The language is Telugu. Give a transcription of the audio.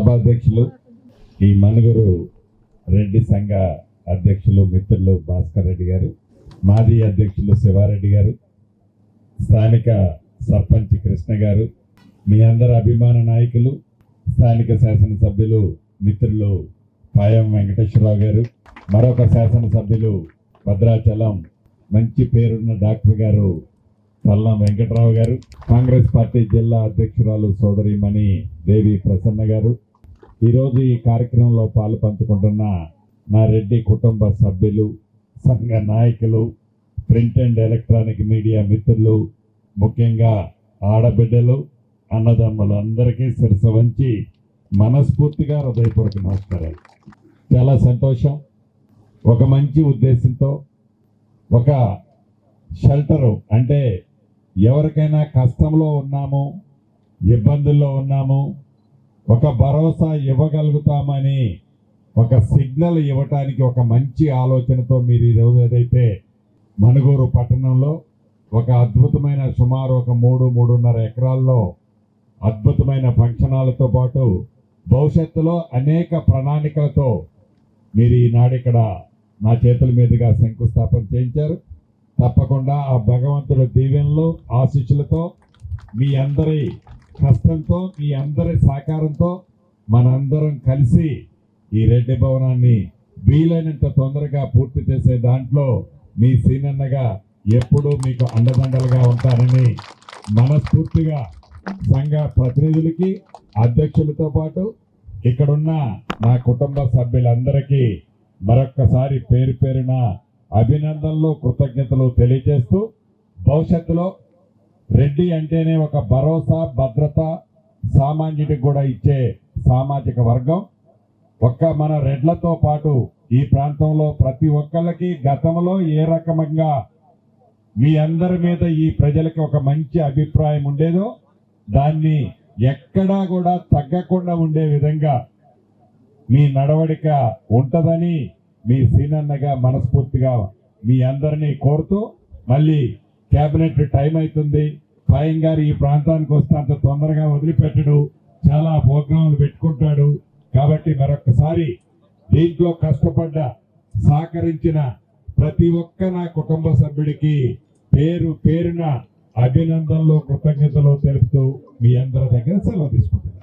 సభాధ్యక్షులు, ఈ మనుగురు రెడ్డి సంఘ అధ్యక్షులు మిత్రులు భాస్కర్ రెడ్డి గారు, మాజీ అధ్యక్షులు శివారెడ్డి గారు, స్థానిక సర్పంచ్ కృష్ణ గారు, మీ అందరి అభిమాన నాయకులు, స్థానిక శాసనసభ్యులు మిత్రులు పాయం వెంకటేశ్వరరావు గారు, మరొక శాసనసభ్యులు భద్రాచలం మంచి పేరున్న డాక్టర్ గారు పల్లం వెంకటరావు గారు, కాంగ్రెస్ పార్టీ జిల్లా అధ్యక్షురాలు సోదరిమణి దేవి ప్రసన్న గారు, ఈరోజు ఈ కార్యక్రమంలో పాలు పంచుకుంటున్న నా రెడ్డి కుటుంబ సభ్యులు, సంఘ నాయకులు, ప్రింట్ అండ్ ఎలక్ట్రానిక్ మీడియా మిత్రులు, ముఖ్యంగా ఆడబిడ్డలు, అన్నదమ్ములు అందరికీ శిరస వంచి మనస్ఫూర్తిగా హృదయపూర్వక నమస్కారాలు. చాలా సంతోషం. ఒక మంచి ఉద్దేశంతో ఒక షెల్టరు, అంటే ఎవరికైనా కష్టంలో ఉన్నాము, ఇబ్బందుల్లో ఉన్నాము, ఒక భరోసా ఇవ్వగలుగుతామని ఒక సిగ్నల్ ఇవ్వటానికి ఒక మంచి ఆలోచనతో మీరు ఈరోజు ఏదైతే మనుగూరు పట్టణంలో ఒక అద్భుతమైన సుమారు ఒక 3-3.5 ఎకరాల్లో అద్భుతమైన ఫంక్షనాలతో పాటు భవిష్యత్తులో అనేక ప్రణాళికలతో మీరు ఈనాడు ఇక్కడ నా చేతుల మీదుగా శంకుస్థాపన చేయించారు. తప్పకుండా ఆ భగవంతుడి దీవెనలు, ఆశీస్సులతో, మీ అందరి కష్టంతో, మీ అందరి సహకారంతో మనందరం కలిసి ఈ రెడ్డి భవనాన్ని వీలైనంత తొందరగా పూర్తి చేసే దాంట్లో మీ సీనన్నగా ఎప్పుడూ మీకు అండదండలుగా ఉంటారని మనస్ఫూర్తిగా సంఘ ప్రతినిధులకి, అధ్యక్షులతో పాటు ఇక్కడున్న నా కుటుంబ సభ్యులందరికీ మరొక్కసారి పేరు పేరున అభినందనలు, కృతజ్ఞతలు తెలియజేస్తూ, భవిష్యత్తులో రెడ్డి అంటేనే ఒక భరోసా, భద్రత, సామాన్యుడికి కూడా ఇచ్చే సామాజిక వర్గం. ఒక్క మన రెడ్లతో పాటు ఈ ప్రాంతంలో ప్రతి ఒక్కళ్ళకి గతంలో ఏ రకంగా మీ అందరి మీద ఈ ప్రజలకి ఒక మంచి అభిప్రాయం ఉండేదో దాన్ని ఎక్కడా కూడా తగ్గకుండా ఉండే విధంగా మీ నడవడిక ఉంటదని మీ సీనన్నగా మనస్ఫూర్తిగా మీ అందరినీ కోరుతూ, మళ్ళీ కేబినెట్ టైం అవుతుంది, పాయం గారు ఈ ప్రాంతానికి వస్తే అంత తొందరగా వదిలిపెట్టడు, చాలా ప్రోగ్రాంలు పెట్టుకుంటాడు. కాబట్టి మరొకసారి దీంట్లో కష్టపడ్డ, సహకరించిన ప్రతి ఒక్క నా కుటుంబ సభ్యుడికి పేరు పేరున అభినందనలు, కృతజ్ఞతలు తెలుపుతూ మీ అందరి దగ్గర సెలవు తీసుకుంటున్నాను.